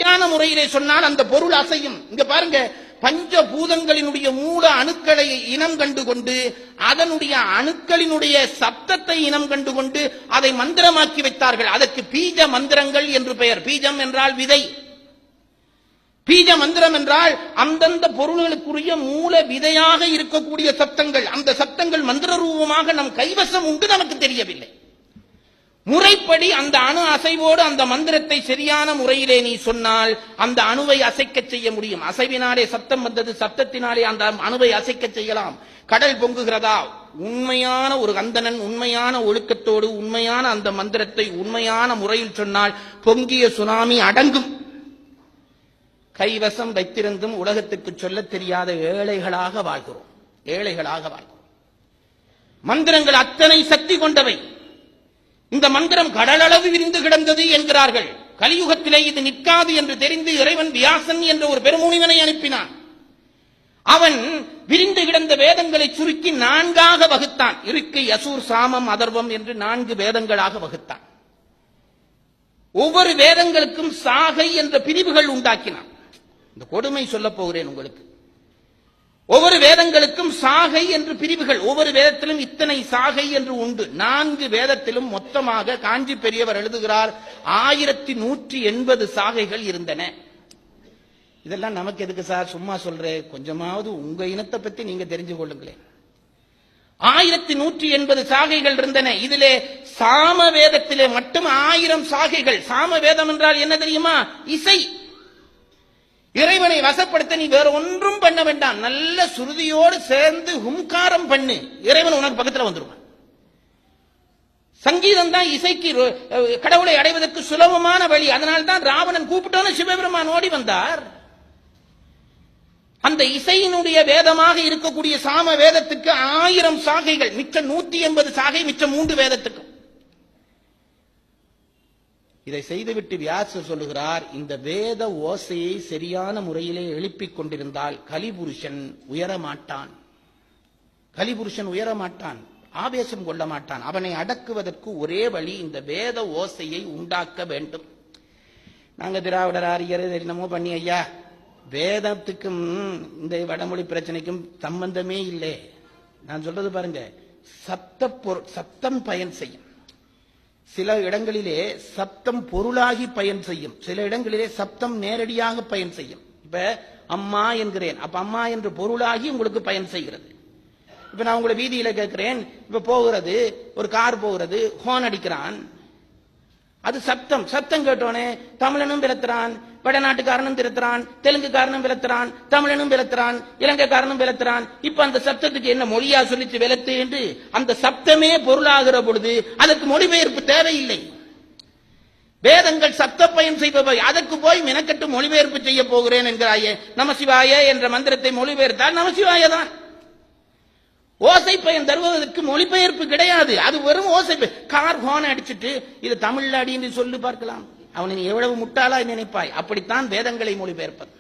சரியான முறையிலே சொன்னால் அந்த பொருள் அசையும். இங்க பாருங்க, பஞ்சபூதங்களினுடைய மூல அணுக்களை இனம் கண்டுகொண்டு அதனுடைய அணுக்களினுடைய சப்தத்தை இனம் கண்டுகொண்டு அதை மந்திரமாக்கி வைத்தார்கள். அதற்கு பீஜ மந்திரங்கள் என்று பெயர். பீஜம் என்றால் விதை, பீஜ மந்திரம் என்றால் அந்தந்த பொருள்களுக்குரிய மூல விதையாக இருக்கக்கூடிய சப்தங்கள். அந்த சப்தங்கள் மந்திர ரூபமாக நம் கைவசம் உண்டு, நமக்கு தெரியவில்லை. முறைப்படி அந்த அணு அசைவோடு அந்த மந்திரத்தை சரியான முறையிலே நீ சொன்னால் அந்த அணுவை அசைக்க செய்ய முடியும். அசைவினாலே சப்தம் வந்தது, சப்தத்தினாலே அந்த அணுவை அசைக்க செய்யலாம். கடல் பொங்குகிறதா? உண்மையான ஒரு அந்தணன் உண்மையான ஒழுக்கத்தோடு உண்மையான அந்த மந்திரத்தை உண்மையான முறையில் சொன்னால் பொங்கிய சுனாமி அடங்கும். கைவசம் வைத்திருந்தும் உலகத்துக்கு சொல்ல தெரியாத ஏழைகளாக வாழ்கிறோம், ஏழைகளாக வாழ்கிறோம். மந்திரங்கள் அத்தனை சக்தி கொண்டவை. இந்த மந்திரம் கடலளவு விரிந்து கிடந்தது என்கிறார்கள். கலியுகத்திலே இது நிற்காது என்று தெரிந்து இறைவன் வியாசன் என்ற ஒரு பெருமுனிவனை அனுப்பினான். அவன் விரிந்து கிடந்த வேதங்களை சுருக்கி 4ஆக வகுத்தான். இருக்கை, அசூர், சாமம், அதர்வம் என்று 4 வேதங்களாக வகுத்தான். ஒவ்வொரு வேதங்களுக்கும் சாகை என்ற பிரிவுகள் உண்டாக்கினான். இந்த கொடுமை சொல்ல போகிறேன் உங்களுக்கு. ஒவ்வொரு வேதங்களுக்கும் சாகை என்று பிரிவுகள், ஒவ்வொரு வேதத்திலும் இத்தனை சாகை என்று உண்டு. 4 வேதத்திலும் மொத்தமாக காஞ்சி பெரியவர் எழுதுகிறார் 1180 சாகைகள் இருந்தன. இதெல்லாம் நமக்கு எதுக்கு சார், சும்மா சொல்றேன், கொஞ்சமாவது உங்க இனத்தை பத்தி நீங்க தெரிஞ்சு கொள்ளுங்களேன். 1180 சாகைகள் இருந்தன. இதிலே சாம வேதத்திலே மட்டும் 1000 சாகைகள். சாம வேதம் என்றால் என்ன தெரியுமா? இசை. இறைவனை வசப்படுத்த நீ வேற ஒன்றும் பண்ண வேண்டாம், நல்ல சுருதியோடு சேர்ந்து ஹும்காரம் பண்ணு, இறைவன் உனக்கு பக்கத்தில் வந்துருவான். சங்கீதம் தான் இசைக்கு கடவுளை அடைவதற்கு சுலபமான வழி. அதனால்தான் ராவணன் கூப்பிட்டோன்னு சிவபெருமான் ஓடி வந்தார். அந்த இசையினுடைய வேதமாக இருக்கக்கூடிய சாம வேதத்துக்கு 1000 சாகைகள், மிச்சம் 180 சாகை, மிச்சம் 3 வேதத்துக்கும். இதை செய்துவிட்டு வியாசர் சொல்லுகிறார், இந்த வேத ஓசையை சரியான முறையிலே எழுப்பிக் கொண்டிருந்தால் கலிபுருஷன் உயரமாட்டான், கலிபுருஷன் உயரமாட்டான், ஆவேசம் கொள்ள மாட்டான். அவனை அடக்குவதற்கு ஒரே வழி இந்த வேத ஓசையை உண்டாக்க வேண்டும். நாங்க திராவிடர் ஆரியர் என்னமோ பண்ணி, ஐயா வேதத்துக்கும் இந்த வடமொழி பிரச்சனைக்கும் சம்பந்தமே இல்லை. நான் சொல்றது பாருங்க, சப்தம் பயன் செய்யும். சில இடங்களிலே சப்தம் பொருளாகி பயன் செய்யும், சில இடங்களிலே சப்தம் நேரடியாக பயன் செய்யும். இப்ப அம்மா என்கிறேன், அப்ப அம்மா என்று பொருளாகி உங்களுக்கு பயன் செய்கிறது. இப்ப நான் உங்களை வீதியில கேட்கிறேன், இப்ப போகிறது ஒரு கார் போகிறது, ஹோன் அடிக்கிறான், அது சப்தம். சப்தம் கேட்டோனே தமிழனும் விளத்துறான், வடநாட்டுக்காரனும் திருத்துறான், தெலுங்குக்காரனும் விளத்துறான், தமிழனும் விளத்துறான், இலங்கைக்காரனும் விளத்துறான். இப்ப அந்த சப்தத்துக்கு என்ன மொழியா சொல்லிச்சு விளத்து என்று அந்த சப்தமே பொருளாகிற பொழுது அதற்கு மொழிபெயர்ப்பு தேவையில்லை. வேதங்கள் சப்த பயன் செய்பவை, அதற்கு போய் மெனக்கட்டு மொழிபெயர்ப்பு செய்ய போகிறேன் என்கிறாயே. நமசிவாய என்ற மந்திரத்தை மொழிபெயர்த்தால் நமசிவாய தான். ஓசை பயன் தருவதற்கு மொழிபெயர்ப்பு கிடையாது, அது வெறும் ஓசை. கார் ஹோன் அடிச்சுட்டு இது தமிழ்ல அடின்னு சொல்லி பார்க்கலாம், அவனை எவ்வளவு முட்டாளா நினைப்பாய். அப்படித்தான் வேதங்களை மொழிபெயர்ப்பது.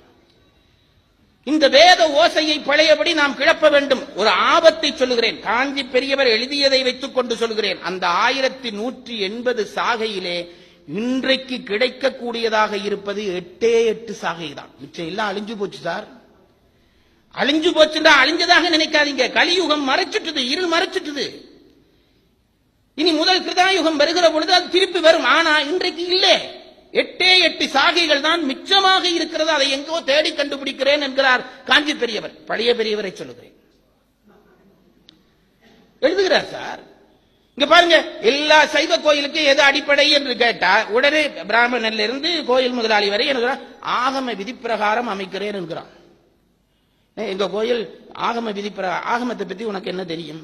இந்த வேத ஓசையை பழையபடி நாம் கிளப்ப வேண்டும். ஒரு ஆபத்தை சொல்லுகிறேன், காஞ்சி பெரியவர் எழுதியதை வைத்துக் கொண்டு சொல்லுகிறேன். அந்த 1180 சாகையிலே இன்றைக்கு கிடைக்கக்கூடியதாக இருப்பது 8 சாகை தான். மிச்சம் எல்லாம் அழிஞ்சு போச்சு சார். அழிஞ்சு போச்சுன்னா அழிஞ்சதாக நினைக்காதீங்க. கலியுகம் மறைச்சிட்டுது, இருள் மறைச்சிட்டுது. இனி முதல் கிருதாயுகம் வருகிற பொழுது அது திருப்பி வரும். ஆனா இன்றைக்கு இல்லை. 8 சாகைகள் தான் மிச்சமாக இருக்கிறது. அதை எங்கோ தேடி கண்டுபிடிக்கிறேன் என்கிறார் காஞ்சி பெரியவர். பழைய பெரியவரை சொல்லுகிறேன், எழுதுகிறார் சார். இங்க பாருங்க, எல்லா சைவ கோயிலுக்கு எது அடிப்படை என்று கேட்டா உடனே பிராமணன்ல இருந்து கோயில் முதலாளி வரை ஆகம விதி பிரகாரம் அமைக்கிறேன் என்கிறான். எங்க கோயில் ஆகம விதி ஆகமத்தை பத்தி உனக்கு என்ன தெரியும்?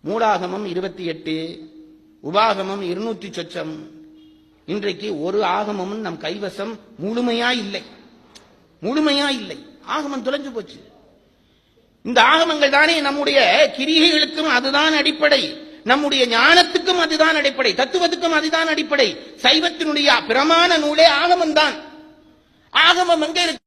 மூலாகமம் 28, உபாகமம் 200 சொச்சம். இன்றைக்கு ஒரு ஆகமமும் நம் கைவசம் முழுமையா இல்லை, முழுமையா இல்லை. ஆகமம் தொலைஞ்சு போச்சு. இந்த ஆகமங்கள் தானே நம்முடைய கிரிகைகளுக்கும் அதுதான் அடிப்படை, நம்முடைய ஞானத்துக்கும் அதுதான் அடிப்படை, தத்துவத்துக்கும் அதுதான் அடிப்படை. சைவத்தினுடைய பிரமாண நூலே ஆகமம் தான். ஆகமம் எங்க இருக்கு?